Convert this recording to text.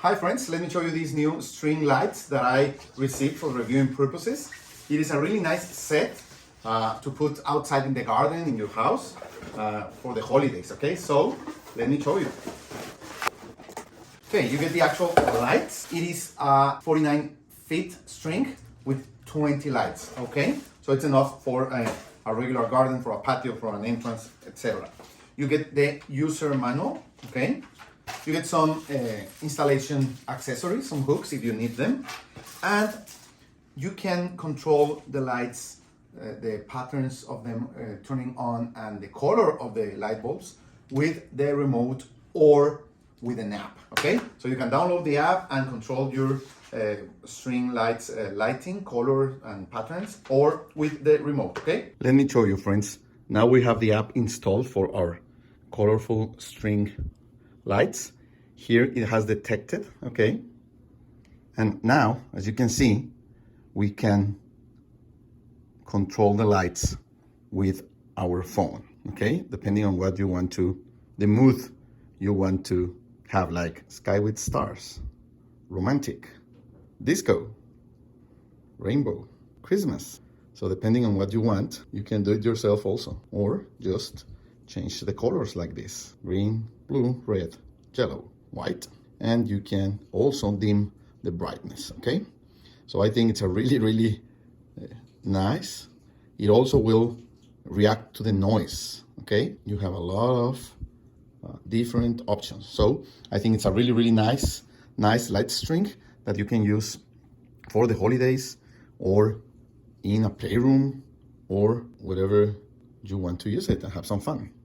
Hi friends, let me show you these new string lights that I received for reviewing purposes. It is a really nice set to put outside in the garden, in your house, for the holidays, okay? So, let me show you. Okay, you get the actual lights. It is a 49 feet string with 20 lights, okay? So it's enough for a regular garden, for a patio, for an entrance, etc. You get the user manual, okay? You get some installation accessories, some hooks if you need them. And you can control the lights, the patterns of them turning on and the color of the light bulbs with the remote or with an app, okay? So you can download the app and control your string lights lighting, color and patterns, or with the remote, okay? Let me show you, friends. Now we have the app installed for our colorful string lights. Here it has detected, okay? And now, as you can see, we can control the lights with our phone, okay? Depending on what you want to, the mood you want to have, like sky with stars, romantic, disco, rainbow, Christmas. So depending on what you want, you can do it yourself also, or just change the colors like this: green, blue, red, yellow, white. And you can also dim the brightness, okay? So I think it's a really nice. It also will react to the noise, okay? You have a lot of different options. So I think it's a really nice light string that you can use for the holidays or in a playroom or whatever you want to use it and have some fun.